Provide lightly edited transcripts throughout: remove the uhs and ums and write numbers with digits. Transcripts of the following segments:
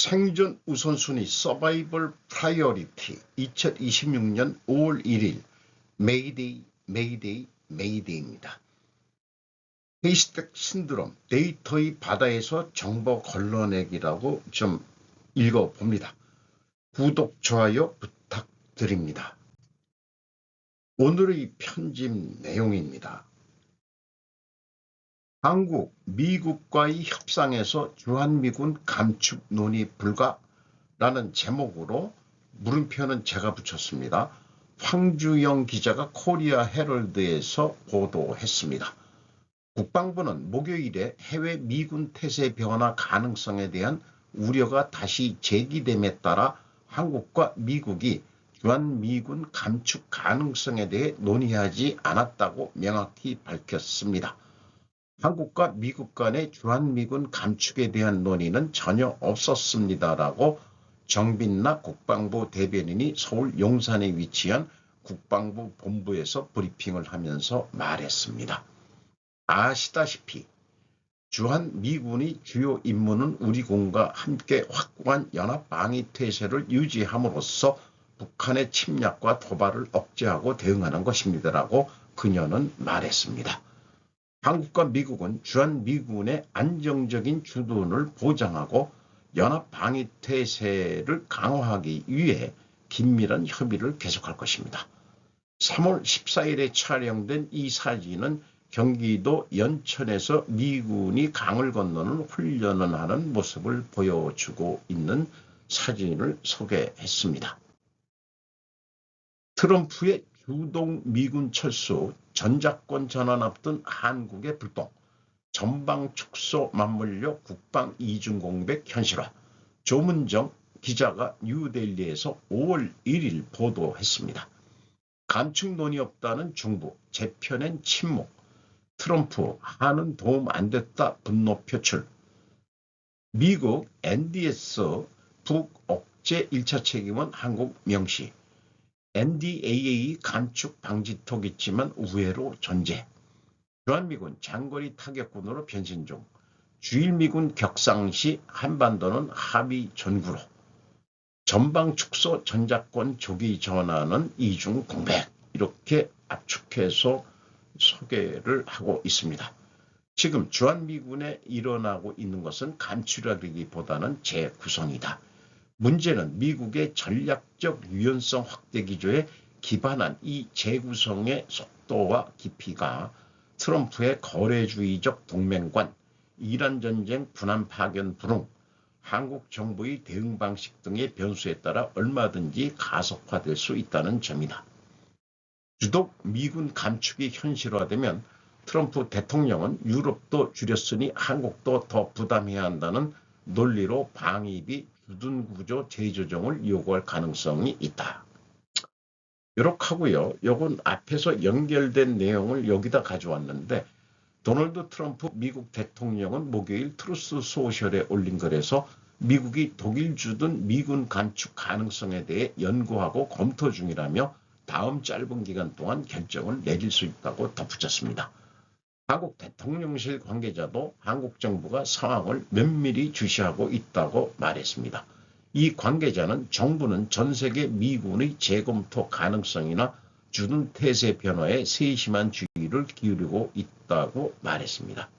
생존 우선순위 서바이벌 프라이어리티 2026년 5월 1일 메이데이 메이데이 메이데이입니다. 헤이스택 신드롬 데이터의 바다에서 정보 걸러내기라고 좀 읽어봅니다. 구독, 좋아요 부탁드립니다. 오늘의 편집 내용입니다. 한국, 미국과의 협상에서 주한미군 감축 논의 불가라는 제목으로 물음표는 제가 붙였습니다. 황주영 기자가 코리아 헤럴드에서 보도했습니다. 국방부는 목요일에 해외 미군 태세 변화 가능성에 대한 우려가 다시 제기됨에 따라 한국과 미국이 주한미군 감축 가능성에 대해 논의하지 않았다고 명확히 밝혔습니다. 한국과 미국 간의 주한미군 감축에 대한 논의는 전혀 없었습니다라고 정빈락 국방부 대변인이 서울 용산에 위치한 국방부 본부에서 브리핑을 하면서 말했습니다. 아시다시피 주한미군의 주요 임무는 우리군과 함께 확고한 연합방위태세를 유지함으로써 북한의 침략과 도발을 억제하고 대응하는 것입니다라고 그녀는 말했습니다. 한국과 미국은 주한미군의 안정적인 주둔을 보장하고 연합방위태세를 강화하기 위해 긴밀한 협의를 계속할 것입니다. 3월 14일에 촬영된 이 사진은 경기도 연천에서 미군이 강을 건너는 훈련을 하는 모습을 보여주고 있는 사진을 소개했습니다. 트럼프의 주동 미군 철수, 전작권 전환 앞둔 한국의 불똥, 전방 축소 맞물려 국방 이중 공백 현실화, 조문정 기자가 뉴델리에서 5월 1일 보도했습니다. 감축 논의 없다는 중부, 재편엔 침묵, 트럼프 한은 도움 안 됐다 분노 표출, 미국 NDS 북억제 1차 책임은 한국 명시, NDAA 감축 방지턱 있지만 우회로 전제, 주한미군 장거리 타격군으로 변신 중, 주일미군 격상시 한반도는 합의 전구로, 전방 축소 전작권 조기 전환은 이중 공백, 이렇게 압축해서 소개를 하고 있습니다. 지금 주한미군에 일어나고 있는 것은 감축이라기보다는 재구성이다. 문제는 미국의 전략적 유연성 확대 기조에 기반한 이 재구성의 속도와 깊이가 트럼프의 거래주의적 동맹관, 이란 전쟁 분한 파견 불응, 한국 정부의 대응 방식 등의 변수에 따라 얼마든지 가속화될 수 있다는 점이다. 유독 미군 감축이 현실화되면 트럼프 대통령은 유럽도 줄였으니 한국도 더 부담해야 한다는 논리로 방위비 주둔구조 재조정을 요구할 가능성이 있다. 이렇게 하고요. 요건 앞에서 연결된 내용을 여기다 가져왔는데 도널드 트럼프 미국 대통령은 목요일 트루스 소셜에 올린 글에서 미국이 독일 주둔 미군 감축 가능성에 대해 연구하고 검토 중이라며 다음 짧은 기간 동안 결정을 내릴 수 있다고 덧붙였습니다. 한국 대통령실 관계자도 한국 정부가 상황을 면밀히 주시하고 있다고 말했습니다. 이 관계자는 정부는 전 세계 미군의 재검토 가능성이나 주둔 태세 변화에 세심한 주의를 기울이고 있다고 말했습니다.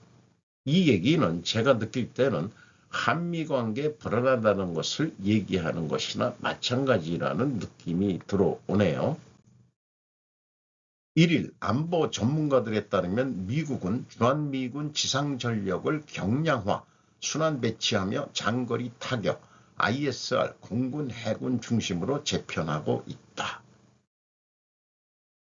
이 얘기는 제가 느낄 때는 한미관계 불안하다는 것을 얘기하는 것이나 마찬가지라는 느낌이 들어오네요. 1일 안보 전문가들에 따르면 미국은 주한미군 지상전력을 경량화, 순환 배치하며 장거리 타격, ISR, 공군, 해군 중심으로 재편하고 있다.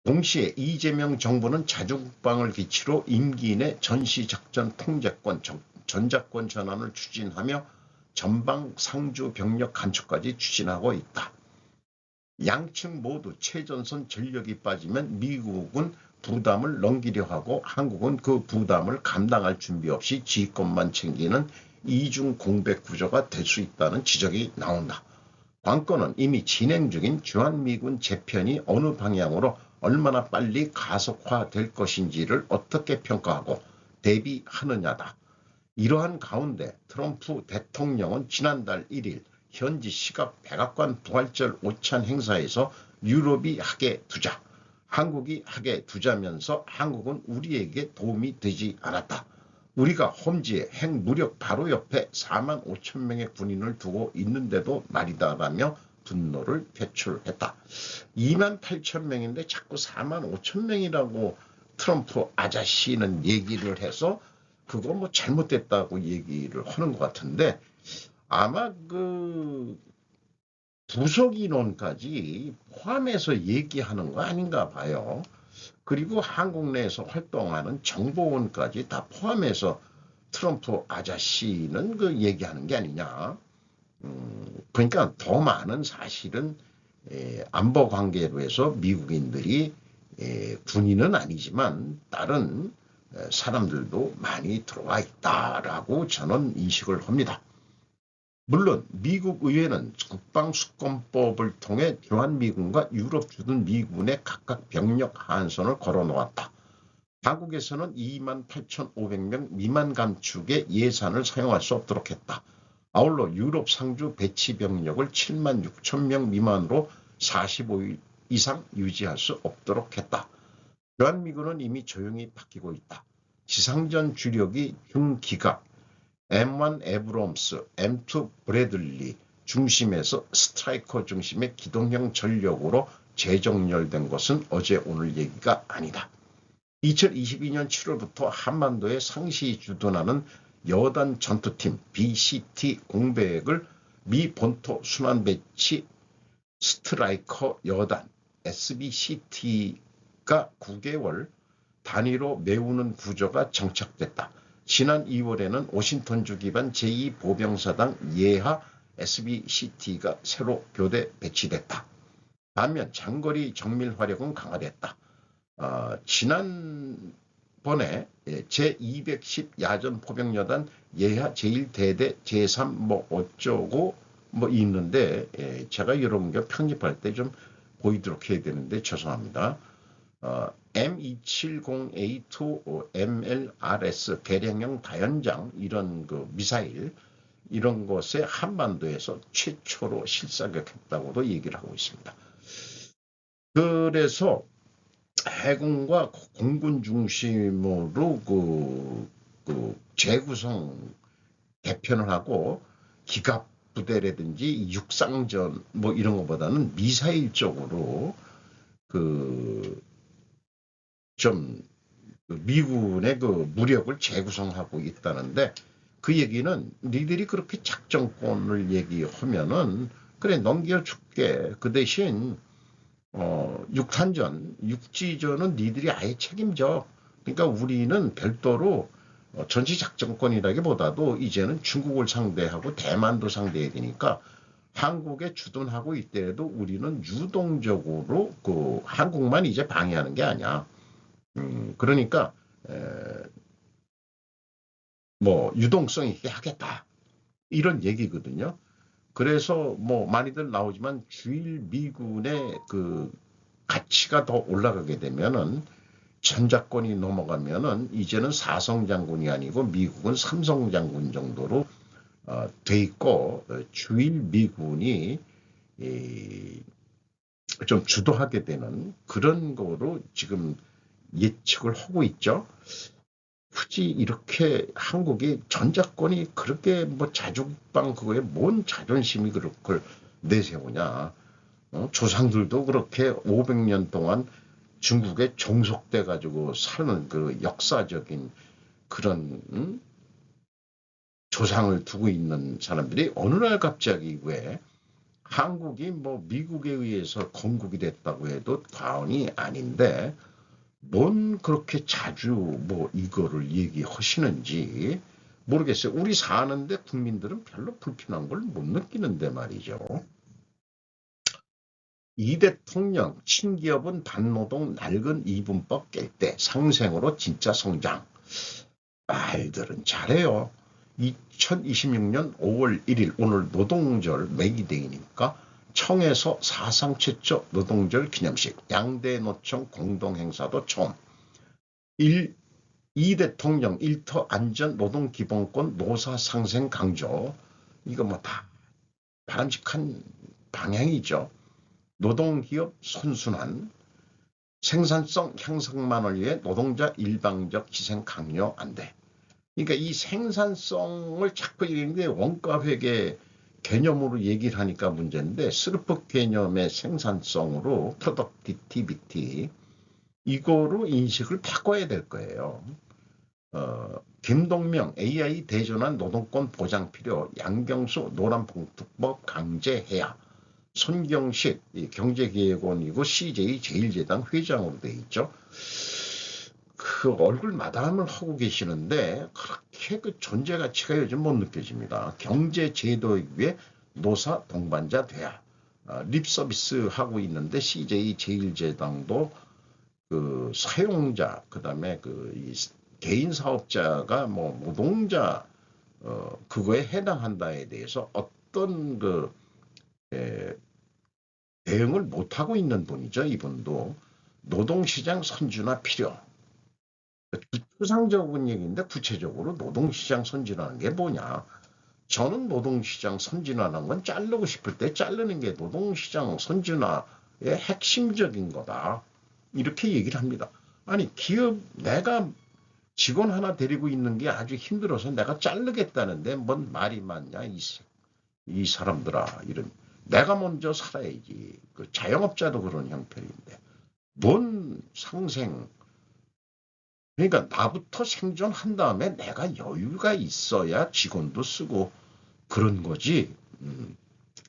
동시에 이재명 정부는 자주국방을 기치로 임기 내 전시작전 통제권, 전작권 전환을 추진하며 전방 상주 병력 감축까지 추진하고 있다. 양측 모두 최전선 전력이 빠지면 미국은 부담을 넘기려 하고 한국은 그 부담을 감당할 준비 없이 지휘권만 챙기는 이중 공백 구조가 될 수 있다는 지적이 나온다. 관건은 이미 진행 중인 주한미군 재편이 어느 방향으로 얼마나 빨리 가속화될 것인지를 어떻게 평가하고 대비하느냐다. 이러한 가운데 트럼프 대통령은 지난달 1일 현지 시각 백악관 부활절 오찬 행사에서 유럽이 하게 두자, 한국이 하게 두자면서 한국은 우리에게 도움이 되지 않았다. 우리가 험지에 핵 무력 바로 옆에 4만 5천 명의 군인을 두고 있는데도 말이다라며 분노를 표출했다. 2만 8천 명인데 자꾸 4만 5천 명이라고 트럼프 아저씨는 얘기를 해서 그거 뭐 잘못됐다고 얘기를 하는 것 같은데, 아마 그 부속 인원까지 포함해서 얘기하는 거 아닌가 봐요. 그리고 한국 내에서 활동하는 정보원까지 다 포함해서 트럼프 아저씨는 그 얘기하는 게 아니냐. 그러니까 더 많은 사실은 안보 관계로 해서 미국인들이 군인은 아니지만 다른 사람들도 많이 들어와 있다라고 저는 인식을 합니다. 물론 미국 의회는 국방수권법을 통해 주한미군과 유럽 주둔 미군의 각각 병력 한선을 걸어놓았다. 한국에서는 28,500명 미만 감축의 예산을 사용할 수 없도록 했다. 아울러 유럽 상주 배치 병력을 76,000명 미만으로 45일 이상 유지할 수 없도록 했다. 주한미군은 이미 조용히 바뀌고 있다. 지상전 주력이 중기갑, M1 에브럼스, M2 브래들리 중심에서 스트라이커 중심의 기동형 전력으로 재정렬된 것은 어제 오늘 얘기가 아니다. 2022년 7월부터 한반도에 상시 주둔하는 여단 전투팀 BCT 공백을 미 본토 순환 배치 스트라이커 여단 SBCT가 9개월 단위로 메우는 구조가 정착됐다. 지난 2월에는 워싱턴주 기반 제2보병사당 예하 SBCT가 새로 교대 배치됐다. 반면 장거리 정밀 화력은 강화됐다. 지난번에 제210 야전 포병여단 예하 제1대대 제3 뭐 어쩌고 뭐 있는데 제가 여러분께 편집할 때 좀 보이도록 해야 되는데 죄송합니다. M270A2 MLRS 대량형 다연장 이런 그 미사일 이런 것에 한반도에서 최초로 실사격했다고도 얘기를 하고 있습니다. 그래서 해군과 공군 중심으로 그 재구성 개편을 하고 기갑 부대라든지 육상전 뭐 이런 것보다는 미사일 쪽으로 좀 미군의 그 무력을 재구성하고 있다는데, 그 얘기는 니들이 그렇게 작전권을 얘기하면은 그래 넘겨줄게. 그 대신 육탄전, 육지전은 니들이 아예 책임져. 그러니까 우리는 별도로 전시작전권이라기보다도 이제는 중국을 상대하고 대만도 상대해야 되니까 한국에 주둔하고 있더라도 우리는 유동적으로 그 한국만 이제 방해하는 게 아니야. 그러니까 뭐 유동성 있게 하겠다 이런 얘기거든요. 그래서 뭐 많이들 나오지만 주일 미군의 그 가치가 더 올라가게 되면은 전작권이 넘어가면은 이제는 사성 장군이 아니고 미국은 삼성 장군 정도로 돼 있고 주일 미군이 좀 주도하게 되는 그런 거로 지금 예측을 하고 있죠. 굳이 이렇게 한국이 전작권이 그렇게 뭐 자주국방 그거에 뭔 자존심이 그렇게 내세우냐. 조상들도 그렇게 500년 동안 중국에 종속돼 가지고 사는 그 역사적인 그런 조상을 두고 있는 사람들이 어느 날 갑자기 왜 한국이 뭐 미국에 의해서 건국이 됐다고 해도 과언이 아닌데 뭔 그렇게 자주 뭐 이거를 얘기하시는지 모르겠어요. 우리 사는데 국민들은 별로 불편한 걸 못 느끼는데 말이죠. 이 대통령 친기업은 반노동 낡은 이분법 깰 때 상생으로 진짜 성장. 말들은 잘해요. 2026년 5월 1일 오늘 노동절 메이데이니까 청에서 사상 최초 노동절 기념식, 양대 노총 공동행사도 처음. 이 대통령 일터 안전 노동기본권 노사 상생 강조. 이거 뭐 다 바람직한 방향이죠. 노동기업 선순환, 생산성 향상만을 위해 노동자 일방적 희생 강요 안 돼. 그러니까 이 생산성을 자꾸 얘기하는데 원가회계 개념으로 얘기를 하니까 문제인데 스르프 개념의 생산성으로 프로덕티비티 이거로 인식을 바꿔야 될 거예요. 김동명 AI 대전환 노동권 보장 필요 양경수 노란봉투법 강제해야 손경식 경제기획원이고 CJ 제일제당 회장으로 돼 있죠. 그 얼굴 마담을 하고 계시는데 그렇게 그 존재 가치가 요즘 못 느껴집니다. 경제 제도에 위해 노사 동반자 돼야 립 서비스 하고 있는데 CJ 제일제당도 그 사용자 그다음에 그 개인 사업자가 뭐 노동자 그거에 해당한다에 대해서 어떤 그 대응을 못 하고 있는 분이죠. 이분도 노동시장 선진화 필요. 추상적인 얘기인데 구체적으로 노동시장 선진화하는 게 뭐냐? 저는 노동시장 선진화라는 건 자르고 싶을 때 자르는 게 노동시장 선진화의 핵심적인 거다. 이렇게 얘기를 합니다. 아니 기업 내가 직원 하나 데리고 있는 게 아주 힘들어서 내가 자르겠다는데 뭔 말이 많냐 이 사람들아 이런 내가 먼저 살아야지. 그 자영업자도 그런 형편인데 뭔 상생 그러니까 나부터 생존한 다음에 내가 여유가 있어야 직원도 쓰고 그런 거지.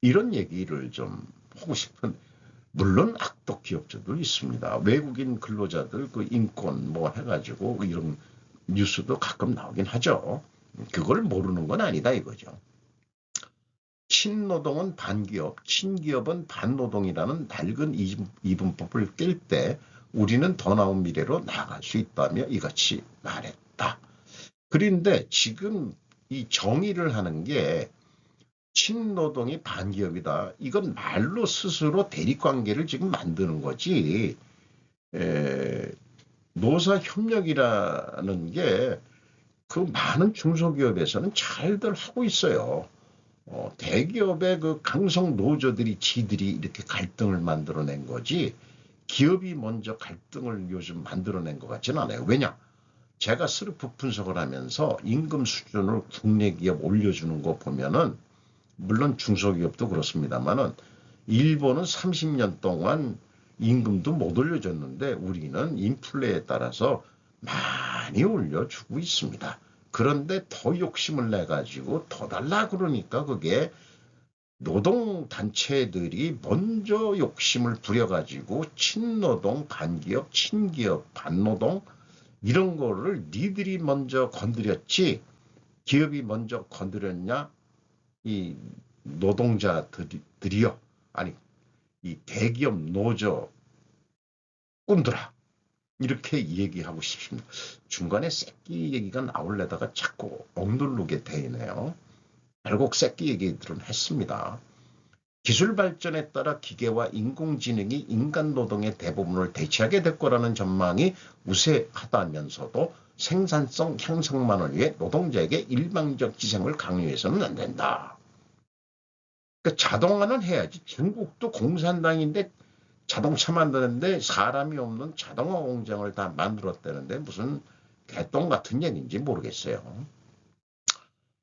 이런 얘기를 좀 하고 싶은 물론 악덕 기업자도 있습니다. 외국인 근로자들 그 인권 뭐 해가지고 이런 뉴스도 가끔 나오긴 하죠. 그걸 모르는 건 아니다 이거죠. 친노동은 반기업, 친기업은 반노동이라는 낡은 이분법을 깰 때 우리는 더 나은 미래로 나아갈 수 있다며 이같이 말했다. 그런데 지금 이 정의를 하는 게 친노동이 반기업이다. 이건 말로 스스로 대립관계를 지금 만드는 거지. 노사협력이라는 게 그 많은 중소기업에서는 잘들 하고 있어요. 대기업의 그 강성 노조들이 지들이 이렇게 갈등을 만들어낸 거지 기업이 먼저 갈등을 요즘 만들어낸 것 같지는 않아요. 왜냐? 제가 스르프 분석을 하면서 임금 수준을 국내 기업 올려주는 거 보면은 물론 중소기업도 그렇습니다만은 일본은 30년 동안 임금도 못 올려줬는데 우리는 인플레에 따라서 많이 올려주고 있습니다. 그런데 더 욕심을 내가지고 더 달라 그러니까 그게 노동단체들이 먼저 욕심을 부려가지고 친노동, 반기업, 친기업, 반노동 이런 거를 니들이 먼저 건드렸지 기업이 먼저 건드렸냐 이 노동자들이요 아니 이 대기업 노조 꾼들아 이렇게 얘기하고 싶습니다. 중간에 새끼 얘기가 나올래다가 자꾸 억누르게 되네요. 결국 새끼 얘기들은 했습니다. 기술 발전에 따라 기계와 인공지능이 인간 노동의 대부분을 대체하게 될 거라는 전망이 우세하다면서도 생산성 향상만을 위해 노동자에게 일방적 희생을 강요해서는 안 된다. 그러니까 자동화는 해야지. 중국도 공산당인데 자동차 만드는데 사람이 없는 자동화 공장을 다 만들었다는데 무슨 개똥 같은 얘기인지 모르겠어요.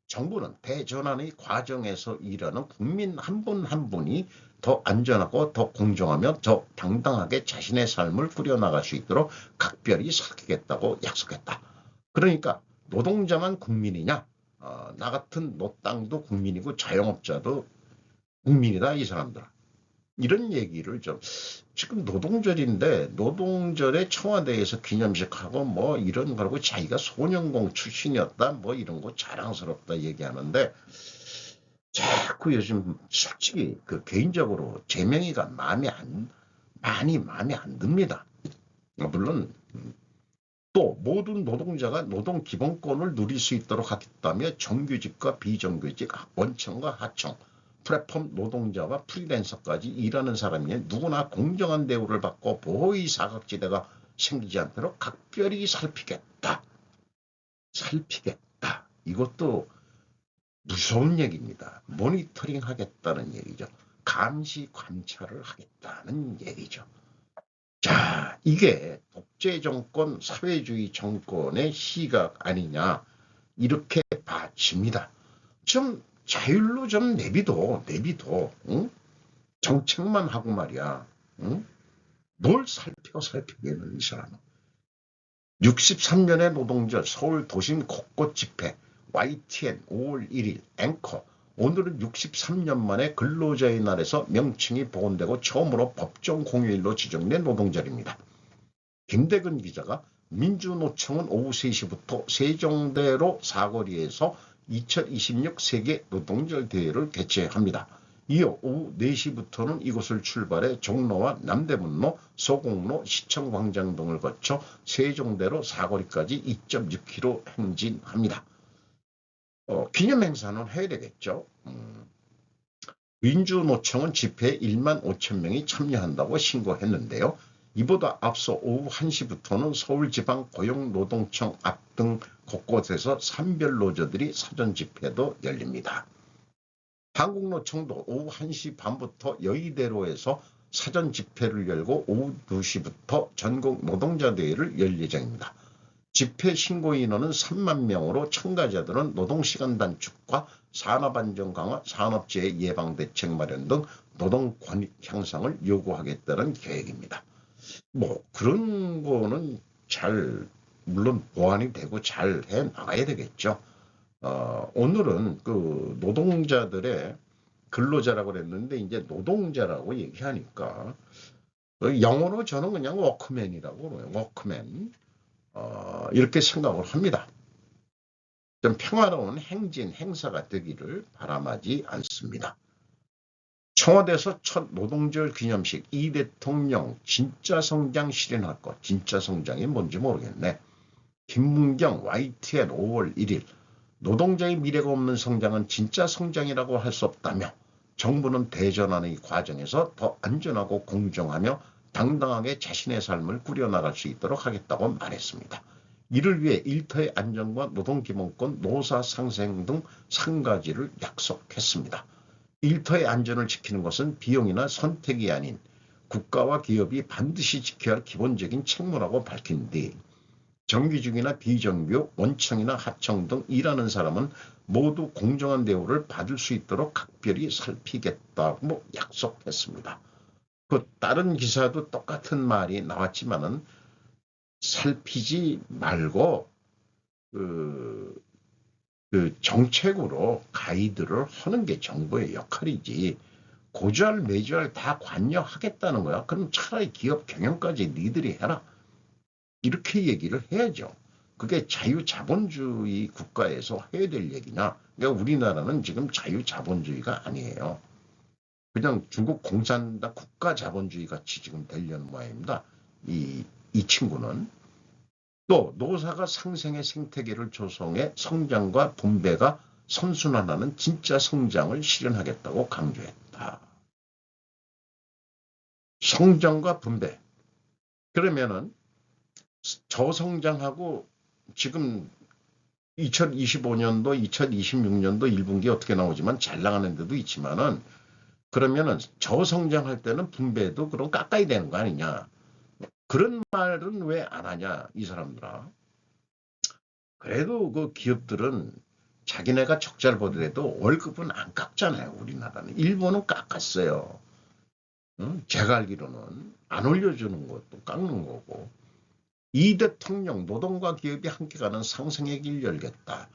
정부는 대전환의 과정에서 일하는 국민 한 분 한 분이 더 안전하고 더 공정하며 더 당당하게 자신의 삶을 꾸려나갈 수 있도록 각별히 살피겠다고 약속했다. 그러니까 노동자만 국민이냐? 나 같은 노땅도 국민이고 자영업자도 국민이다 이 사람들. 이런 얘기를 좀 지금 노동절인데 노동절에 청와대에서 기념식하고 뭐 이런 거라고 자기가 소년공 출신이었다 뭐 이런 거 자랑스럽다 얘기하는데 자꾸 요즘 솔직히 그 개인적으로 제명이가 많이 마음에 안 듭니다. 물론 또 모든 노동자가 노동 기본권을 누릴 수 있도록 하겠다며 정규직과 비정규직 원청과 하청 플랫폼 노동자와 프리랜서까지 일하는 사람이 누구나 공정한 대우를 받고 보호의 사각지대가 생기지 않도록 각별히 살피겠다. 이것도 무서운 얘기입니다. 모니터링 하겠다는 얘기죠. 감시 관찰을 하겠다는 얘기죠. 자, 이게 독재 정권, 사회주의 정권의 시각 아니냐, 이렇게 봐집니다. 좀 자율로 좀 내비둬. 응? 정책만 하고 말이야. 응? 뭘 살펴보겠는 이 사람은. 63년의 노동절 서울 도심 곳곳 집회, YTN 5월 1일 앵커. 오늘은 63년 만에 근로자의 날에서 명칭이 복원되고 처음으로 법정 공휴일로 지정된 노동절입니다. 김대근 기자가 민주노총은 오후 3시부터 세종대로 사거리에서 2026 세계 노동절 대회를 개최합니다. 이어 오후 4시부터는 이곳을 출발해 종로와 남대문로, 소공로, 시청광장 등을 거쳐 세종대로 사거리까지 2.6km 행진합니다. 기념행사는 해야 되겠죠. 민주노총은 집회에 1만 5천 명이 참여한다고 신고했는데요. 이보다 앞서 오후 1시부터는 서울지방고용노동청 앞 등 곳곳에서 산별 노조들이 사전 집회도 열립니다. 한국노총도 오후 1시 반부터 여의대로에서 사전 집회를 열고 오후 2시부터 전국 노동자 대회를 열 예정입니다. 집회 신고 인원은 3만 명으로 참가자들은 노동시간 단축과 산업안전 강화, 산업재해 예방 대책 마련 등 노동 권익 향상을 요구하겠다는 계획입니다. 뭐 그런 거는 잘 물론 보완이 되고 잘 해 나가야 되겠죠. 오늘은 그 노동자들의 근로자라고 그랬는데 이제 노동자라고 얘기하니까 영어로 저는 그냥 워크맨이라고 그래요. 워크맨. 이렇게 생각을 합니다. 좀 평화로운 행진, 행사가 되기를 바람하지 않습니다. 청와대에서 첫 노동절 기념식 이 대통령 진짜 성장 실현할 것. 진짜 성장이 뭔지 모르겠네. 김문경 YTN 5월 1일 노동자의 미래가 없는 성장은 진짜 성장이라고 할 수 없다며 정부는 대전하는 이 과정에서 더 안전하고 공정하며 당당하게 자신의 삶을 꾸려나갈 수 있도록 하겠다고 말했습니다. 이를 위해 일터의 안전과 노동기본권, 노사 상생 등 3가지를 약속했습니다. 일터의 안전을 지키는 것은 비용이나 선택이 아닌 국가와 기업이 반드시 지켜야 할 기본적인 책무라고 밝힌 뒤 정규직이나 비정규, 원청이나 하청 등 일하는 사람은 모두 공정한 대우를 받을 수 있도록 각별히 살피겠다고 약속했습니다. 그 다른 기사도 똑같은 말이 나왔지만은 살피지 말고 그 정책으로 가이드를 하는 게 정부의 역할이지 고주할 매주할 다 관여하겠다는 거야. 그럼 차라리 기업 경영까지 니들이 해라. 이렇게 얘기를 해야죠. 그게 자유자본주의 국가에서 해야 될 얘기냐. 그러니까 우리나라는 지금 자유자본주의가 아니에요. 그냥 중국 공산당 국가자본주의 같이 지금 되려는 모양입니다. 이 친구는. 또 노사가 상생의 생태계를 조성해 성장과 분배가 선순환하는 진짜 성장을 실현하겠다고 강조했다. 성장과 분배. 그러면은 저성장하고 지금 2025년도, 2026년도 1분기 어떻게 나오지만 잘 나가는 데도 있지만은 그러면은 저성장할 때는 분배도 그럼 깎아야 되는 거 아니냐. 그런 말은 왜 안 하냐 이 사람들아. 그래도 그 기업들은 자기네가 적자를 보더라도 월급은 안 깎잖아요. 우리나라는. 일본은 깎았어요. 응? 제가 알기로는 안 올려주는 것도 깎는 거고. 이 대통령 노동과 기업이 함께 가는 상생의 길 열겠다.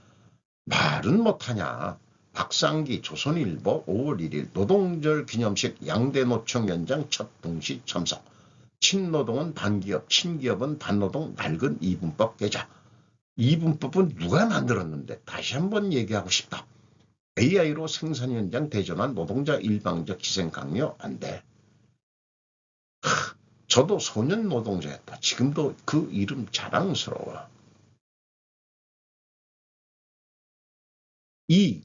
말은 못하냐. 박상기 조선일보 5월 1일 노동절 기념식 양대노총 연장 첫 동시 참석. 친노동은 반기업, 친기업은 반노동 낡은 이분법 개자. 이분법은 누가 만들었는데 다시 한번 얘기하고 싶다. AI로 생산 현장 대전환 노동자 일방적 희생 강요 안 돼. 저도 소년 노동자였다. 지금도 그 이름 자랑스러워.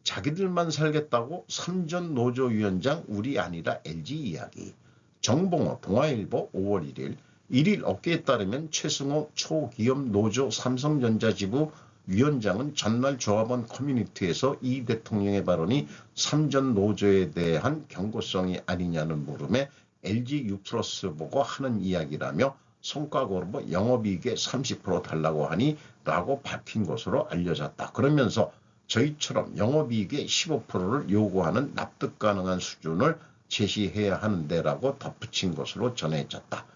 자기들만 살겠다고 삼전 노조위원장 우리 아니라 LG 이야기. 정봉호 동아일보 5월 1일 1일 업계에 따르면 최승호 초기업 노조 삼성전자 지부 위원장은 전날 조합원 커뮤니티에서 이 대통령의 발언이 삼전 노조에 대한 경고성이 아니냐는 물음에 LG U+ 보고 하는 이야기라며 성과급으로 영업이익의 30% 달라고 하니 라고 밝힌 것으로 알려졌다. 그러면서 저희처럼 영업이익의 15%를 요구하는 납득 가능한 수준을 제시해야 하는데라고 덧붙인 것으로 전해졌다.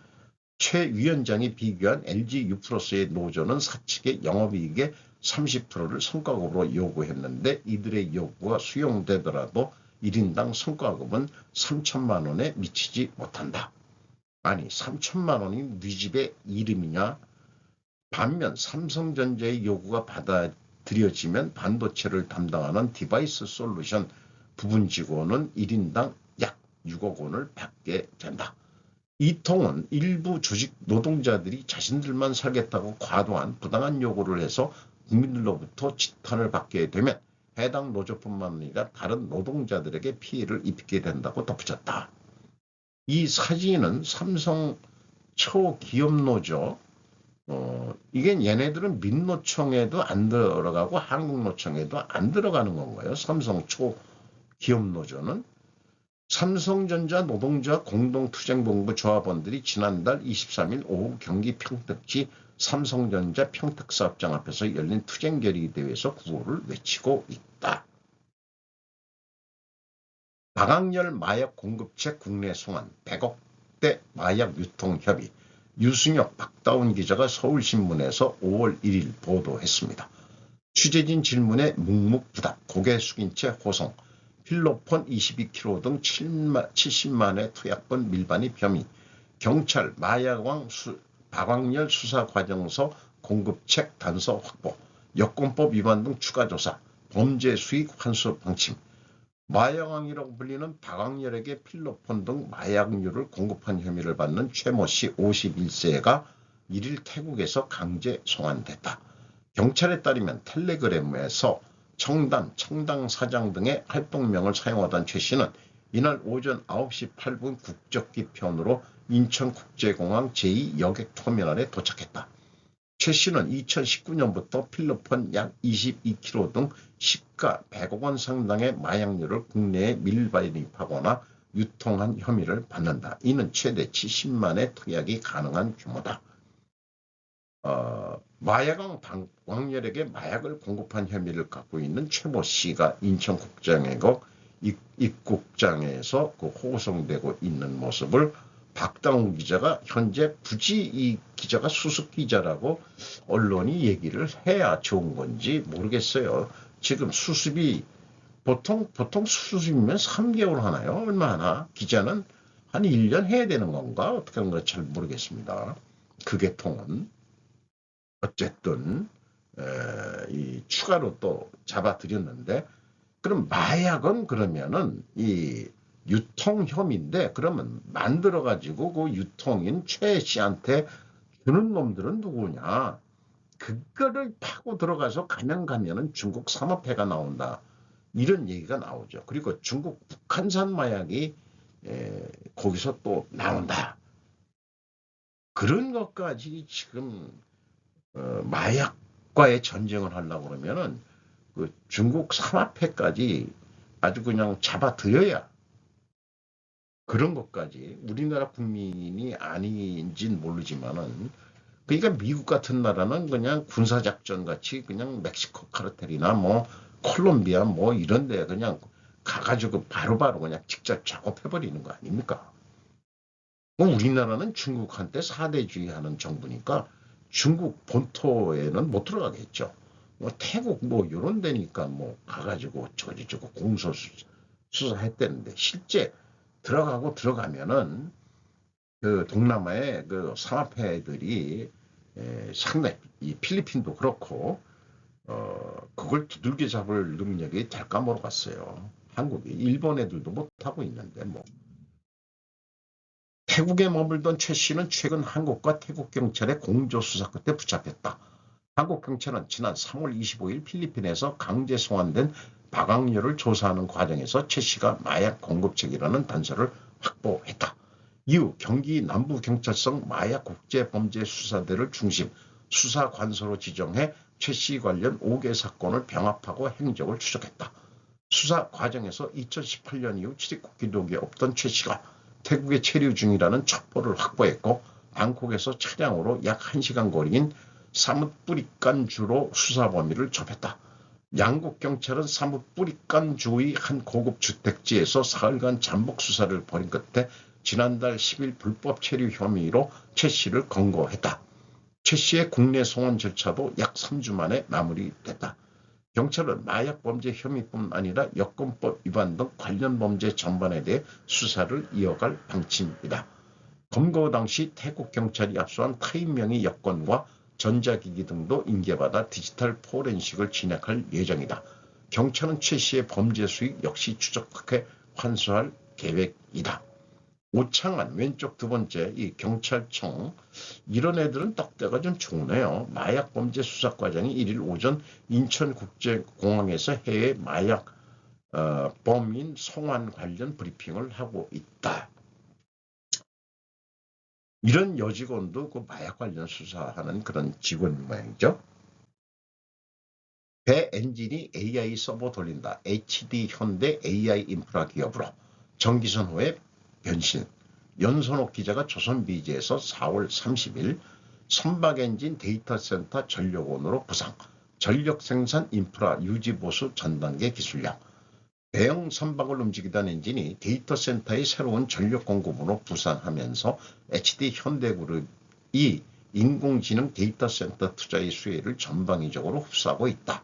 최 위원장이 비교한 LG U+의 노조는 사측의 영업이익의 30%를 성과급으로 요구했는데 이들의 요구가 수용되더라도 1인당 성과급은 3천만 원에 미치지 못한다. 아니 3천만 원이 네 집의 이름이냐? 반면 삼성전자의 요구가 받아들여지면 반도체를 담당하는 디바이스 솔루션 부분 직원은 1인당 약 6억 원을 받게 된다. 이 통은 일부 조직 노동자들이 자신들만 살겠다고 과도한 부당한 요구를 해서 국민들로부터 지탄을 받게 되면 해당 노조뿐만 아니라 다른 노동자들에게 피해를 입히게 된다고 덧붙였다. 이 사진은 삼성 초기업노조, 이게 얘네들은 민노총에도 안 들어가고 한국노총에도 안 들어가는 건가요? 삼성 초기업노조는. 삼성전자 노동자 공동투쟁본부 조합원들이 지난달 23일 오후 경기 평택시 삼성전자 평택사업장 앞에서 열린 투쟁결의대회에서 구호를 외치고 있다. 박학렬 마약 공급책 국내 송환 100억대 마약 유통협의. 유승혁, 박다운 기자가 서울신문에서 5월 1일 보도했습니다. 취재진 질문에 묵묵부답, 고개 숙인 채 호송, 필로폰 22kg 등 70만의 투약본 밀반입 혐의, 경찰 마약왕 박학렬 수사과정서 공급책 단서 확보, 여권법 위반 등 추가 조사, 범죄 수익 환수 방침. 마약왕이라고 불리는 박학렬에게 필로폰 등 마약류를 공급한 혐의를 받는 최모 씨 51세가 1일 태국에서 강제 송환됐다. 경찰에 따르면 텔레그램에서 청당 사장 등의 활동명을 사용하던 최 씨는 이날 오전 9시 8분 국적기 편으로 인천국제공항 제2여객터미널에 도착했다. 최 씨는 2019년부터 필로폰 약 22kg 등 시가 100억 원 상당의 마약류를 국내에 밀반입하거나 유통한 혐의를 받는다. 이는 최대 70만의 투약이 가능한 규모다. 마약왕 박학렬에게 마약을 공급한 혐의를 갖고 있는 최모 씨가 인천국장에서 입국장에서 호송되고 있는 모습을 박다운 기자가 현재 굳이 이 기자가 수습 기자라고 언론이 얘기를 해야 좋은 건지 모르겠어요. 지금 수습이 보통 수습이면 3개월 하나요? 얼마 하나? 기자는 한 1년 해야 되는 건가? 어떻게 하는 건지 잘 모르겠습니다. 그 계통은. 어쨌든 이 추가로 또 잡아들였는데, 그럼 마약은 그러면은 이 유통 혐의인데, 그러면 만들어 가지고 그 유통인 최 씨한테 주는 놈들은 누구냐? 그거를 파고 들어가서 가면은 중국 산업회가 나온다, 이런 얘기가 나오죠. 그리고 중국 북한산 마약이 거기서 또 나온다. 그런 것까지 지금 마약과의 전쟁을 하려고 그러면은 그 중국 산업회까지 아주 그냥 잡아들여야 그런 것까지 우리나라 국민이 아닌진 모르지만은, 그러니까 미국 같은 나라는 그냥 군사작전 같이 그냥 멕시코 카르텔이나 뭐 콜롬비아 뭐 이런 데 그냥 가가지고 바로바로 그냥 직접 작업해버리는 거 아닙니까? 뭐 우리나라는 중국한테 사대주의 하는 정부니까 중국 본토에는 못 들어가겠죠. 뭐 태국 뭐 이런 데니까 뭐 가가지고 저거 공소수사했대는데, 실제 들어가면은 그 동남아의 그 산업회들이 상당히, 이 필리핀도 그렇고 그걸 두들겨 잡을 능력이 될까 모르겠어요. 한국이 일본 애들도 못하고 있는데 뭐. 태국에 머물던 최 씨는 최근 한국과 태국 경찰의 공조수사 끝에 붙잡혔다. 한국 경찰은 지난 3월 25일 필리핀에서 강제 송환된 박학렬을 조사하는 과정에서 최 씨가 마약 공급책이라는 단서를 확보했다. 이후 경기 남부경찰청 마약국제범죄수사대를 중심 수사관서로 지정해 최 씨 관련 5개 사건을 병합하고 행적을 추적했다. 수사 과정에서 2018년 이후 출입국 기록이 없던 최 씨가 태국에 체류 중이라는 첩보를 확보했고 방콕에서 차량으로 약 1시간 거리인 사뭇뿌리칸주로 수사 범위를 좁혔다. 양국 경찰은 사뭇뿌리칸주의 한 고급 주택지에서 사흘간 잠복 수사를 벌인 끝에 지난달 10일 불법 체류 혐의로 최 씨를 검거했다. 최 씨의 국내 송환 절차도 약 3주 만에 마무리됐다. 경찰은 마약 범죄 혐의뿐 아니라 여권법 위반 등 관련 범죄 전반에 대해 수사를 이어갈 방침이다. 검거 당시 태국 경찰이 압수한 타인명의 여권과 전자기기 등도 인계받아 디지털 포렌식을 진행할 예정이다. 경찰은 최 씨의 범죄 수익 역시 추적해 환수할 계획이다. 오창한 왼쪽 두 번째 이 경찰청, 이런 애들은 떡대가 좀 좋네요. 마약 범죄 수사 과장이 1일 오전 인천국제공항에서 해외 마약 범인 송환 관련 브리핑을 하고 있다. 이런 여직원도 그 마약 관련 수사하는 그런 직원 모양이죠. 배 엔진이 AI 서버 돌린다. HD 현대 AI 인프라 기업으로. 정기선호의 변신. 연선옥 기자가 조선비즈에서 4월 30일 선박엔진 데이터센터 전력원으로 부상. 전력생산 인프라 유지보수 전단계 기술력. 대형 선박을 움직이던 엔진이 데이터센터의 새로운 전력 공급으로 부상하면서 HD 현대그룹이 인공지능 데이터센터 투자의 수혜를 전방위적으로 흡수하고 있다.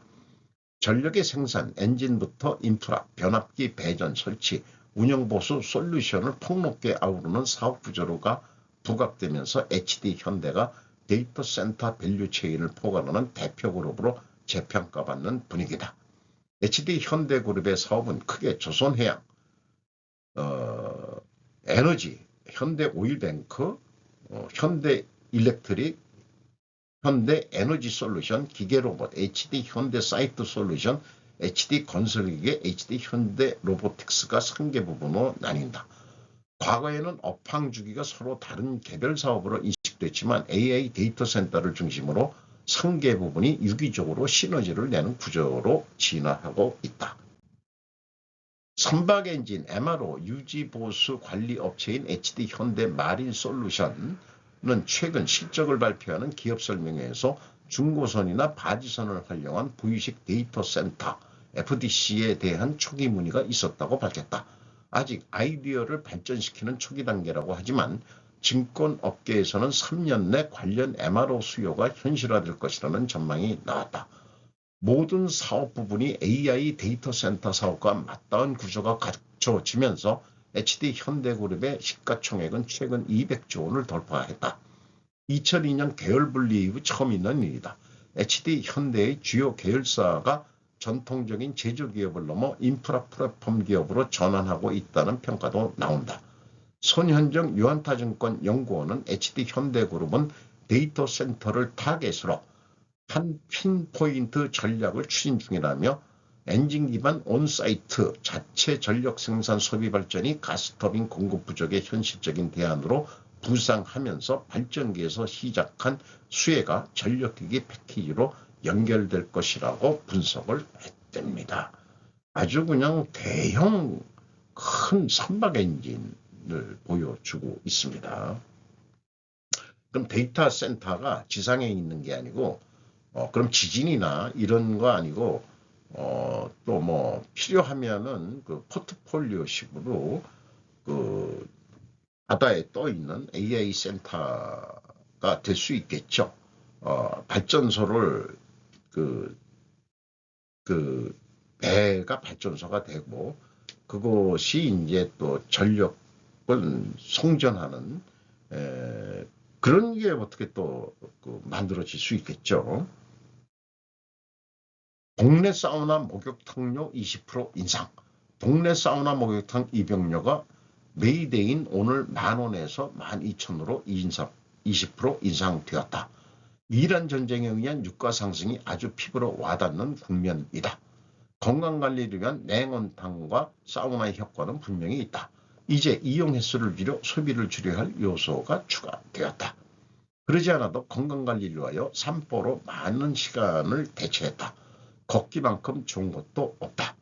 전력의 생산, 엔진부터 인프라, 변압기 배전 설치, 운영보수 솔루션을 폭넓게 아우르는 사업 구조가 부각되면서 HD 현대가 데이터 센터 밸류체인을 포괄하는 대표 그룹으로 재평가받는 분위기다. HD 현대그룹의 사업은 크게 조선해양, 에너지, 현대오일뱅크, 현대일렉트릭, 현대에너지솔루션, 기계로봇, HD 현대사이트솔루션, HD 건설기계, HD 현대로보틱스가 3개 부분으로 나뉜다. 과거에는 업황 주기가 서로 다른 개별 사업으로 인식됐지만 AI 데이터 센터를 중심으로 3개 부분이 유기적으로 시너지를 내는 구조로 진화하고 있다. 선박엔진 MRO 유지보수 관리 업체인 HD 현대 마린 솔루션은 최근 실적을 발표하는 기업 설명회에서 중고선이나 바지선을 활용한 부유식 데이터 센터 FDC에 대한 초기 문의가 있었다고 밝혔다. 아직 아이디어를 발전시키는 초기 단계라고 하지만 증권업계에서는 3년 내 관련 MRO 수요가 현실화될 것이라는 전망이 나왔다. 모든 사업 부분이 AI 데이터 센터 사업과 맞닿은 구조가 갖춰지면서 HD 현대그룹의 시가총액은 최근 200조 원을 돌파했다. 2002년 계열 분리 이후 처음 있는 일이다. HD 현대의 주요 계열사가 전통적인 제조기업을 넘어 인프라 플랫폼 기업으로 전환하고 있다는 평가도 나온다. 손현정 유한타증권 연구원은 HD 현대그룹은 데이터 센터를 타겟으로 한 핀포인트 전략을 추진 중이라며 엔진 기반 온사이트 자체 전력 생산 소비 발전이 가스터빈 공급 부족의 현실적인 대안으로 부상하면서 발전기에서 시작한 수혜가 전력기기 패키지로 연결될 것이라고 분석을 했답니다. 아주 그냥 대형 큰 선박 엔진을 보여주고 있습니다. 그럼 데이터 센터가 지상에 있는 게 아니고 그럼 지진이나 이런 거 아니고 또 뭐 필요하면은 그 포트폴리오식으로 그 바다에 떠 있는 AI 센터가 될 수 있겠죠. 발전소를 그 배가 발전소가 되고 그것이 이제 또 전력을 송전하는 그런 게 어떻게 또 만들어질 수 있겠죠. 동네 사우나 목욕탕료 20% 인상. 동네 사우나 목욕탕 입용료가 메이데이인 오늘 10,000원에서 12,000원으로 20% 인상되었다. 이란 전쟁에 의한 유가 상승이 아주 피부로 와닿는 국면이다. 건강관리를 위한 냉온탕과 사우나의 효과는 분명히 있다. 이제 이용 횟수를 줄여 소비를 줄여야 할 요소가 추가되었다. 그러지 않아도 건강관리를 위하여 산보로 많은 시간을 대체했다. 걷기만큼 좋은 것도 없다.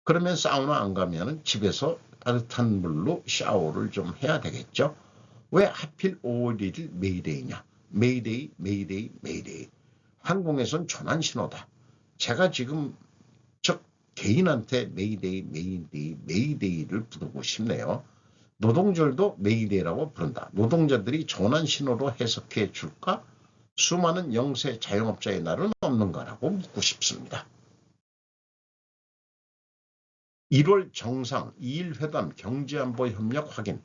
그러면 사우나 안 가면 집에서 따뜻한 물로 샤워를 좀 해야 되겠죠. 왜 하필 5월 1일 메이데이냐. 메이데이 메이데이 메이데이. 항공에선 전환 신호다. 제가 지금 저 개인한테 메이데이 메이데이 메이데이를 부르고 싶네요. 노동절도 메이데이라고 부른다. 노동자들이 전환 신호로 해석해 줄까? 수많은 영세 자영업자의 날은 없는가라고 묻고 싶습니다. 1월 정상 2일 회담 경제안보협력 확인.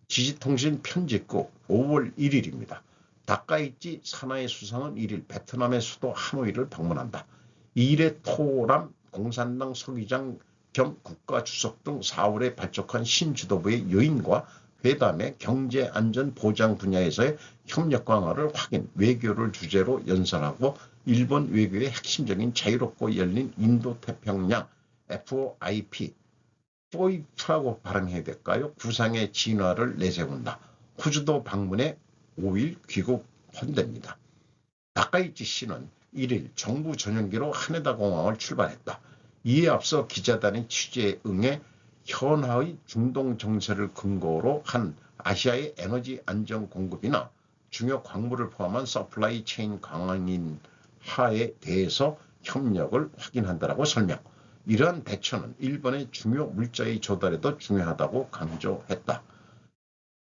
지지통신 편집국 5월 1일입니다. 다카이치 사나이 수상은 1일 베트남의 수도 하노이를 방문한다. 2일의 토람 공산당 서기장 겸 국가주석 등 4월에 발족한 신지도부의 요인과 회담의 경제안전보장 분야에서의 협력 강화를 확인, 외교를 주제로 연설하고 일본 외교의 핵심적인 자유롭고 열린 인도태평양 FOIP 포이프라고 발음해야 될까요? 구상의 진화를 내세운다. 호주도 방문에 5일 귀국 헌대입니다. 다카이치 씨는 1일 정부 전용기로 하네다 공항을 출발했다. 이에 앞서 기자단의 취재에 응해 현하의 중동 정세를 근거로 한 아시아의 에너지 안정 공급이나 중요 광물을 포함한 서플라이 체인 강화인 하에 대해서 협력을 확인한다라고 설명. 이러한 대처는 일본의 중요 물자의 조달에도 중요하다고 강조했다.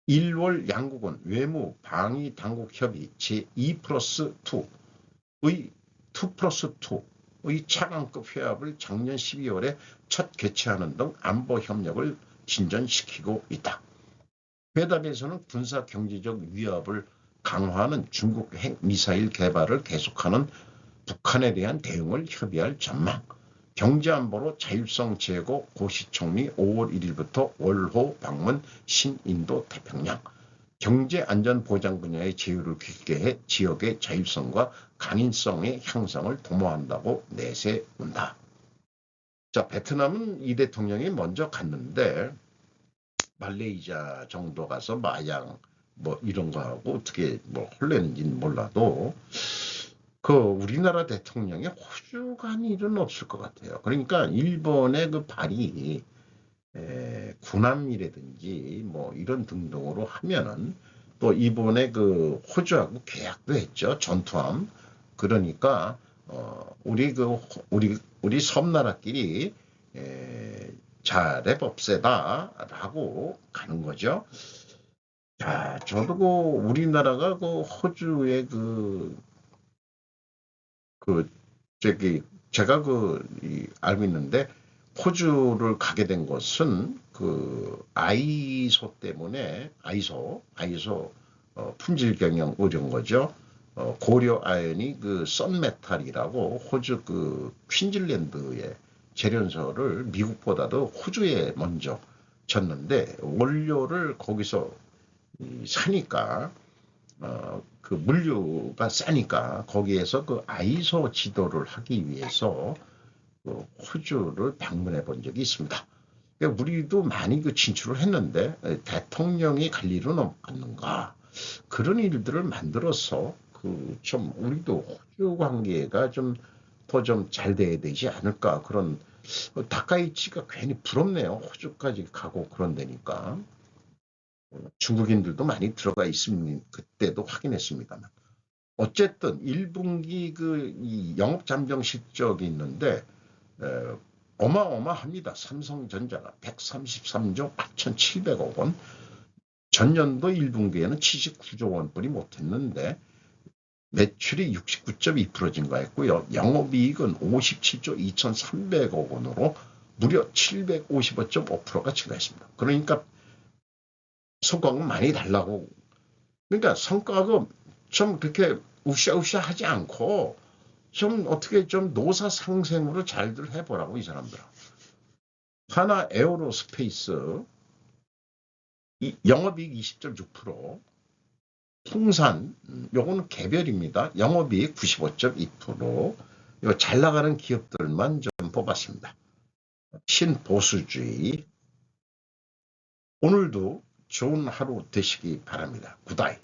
1월 양국은 외무 방위 당국 협의 제2+2의 2+2의 차관급 회합을 작년 12월에 첫 개최하는 등 안보 협력을 진전시키고 있다. 회담에서는 군사 경제적 위협을 강화하는 중국 핵 미사일 개발을 계속하는 북한에 대한 대응을 협의할 전망. 경제안보로 자율성 제고 고시총리 5월 1일부터 월호 방문 신인도 태평양. 경제안전보장 분야의 제휴를 깊게 해 지역의 자율성과 강인성의 향상을 도모한다고 내세운다. 자, 베트남은 이 대통령이 먼저 갔는데 말레이시아 정도 가서 마양 뭐 이런 거 하고 어떻게 뭐 헐레는지는 몰라도 그 우리나라 대통령이 호주 간 일은 없을 것 같아요. 그러니까 일본의 그 발이 군함이라든지 뭐 이런 등등으로 하면은 또 이번에 그 호주하고 계약도 했죠. 전투함. 그러니까 우리 그 우리 섬나라끼리 잘해봅세다라고 가는 거죠. 자, 저도 그 우리나라가 그 호주의 그 저기 제가 알고 있는데 호주를 가게 된 것은 그 아이소 때문에 아이소 품질 경영 어려운 거죠. 고려 아연이 그 썬메탈이라고 호주 그 퀸즐랜드의 재련소를 미국보다도 호주에 먼저 졌는데 원료를 거기서 사니까 그 물류가 싸니까 거기에서 그 아이소 지도를 하기 위해서 그 호주를 방문해 본 적이 있습니다. 그러니까 우리도 많이 그 진출을 했는데 대통령이 갈 일은 없는가 그런 일들을 만들어서 그 좀 우리도 호주 관계가 좀 더 좀 잘 돼야 되지 않을까 그런 다카이치가 괜히 부럽네요. 호주까지 가고 그런 데니까. 중국인들도 많이 들어가 있으면 그때도 확인했습니다만. 어쨌든 1분기 이 영업 잠정 실적이 있는데 어마어마합니다. 삼성전자가 133조 8,700억 원. 전년도 1분기에는 79조 원뿐이 못했는데 매출이 69.2% 증가했고요. 영업이익은 57조 2,300억 원으로 무려 755.5%가 증가했습니다. 그러니까 성과가 많이 달라고. 그러니까 성과가 좀 그렇게 우샤우샤 하지 않고 좀 어떻게 좀 노사상생으로 잘들 해보라고 이 사람들은. 하나 에어로스페이스 영업이익 20.6%, 풍산 요거는 개별입니다. 영업이익 95.2%. 요 잘 나가는 기업들만 좀 뽑았습니다. 신보수주의. 오늘도 좋은 하루 되시기 바랍니다. 굿다이.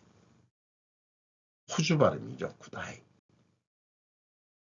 호주 발음이죠. 쿠다이.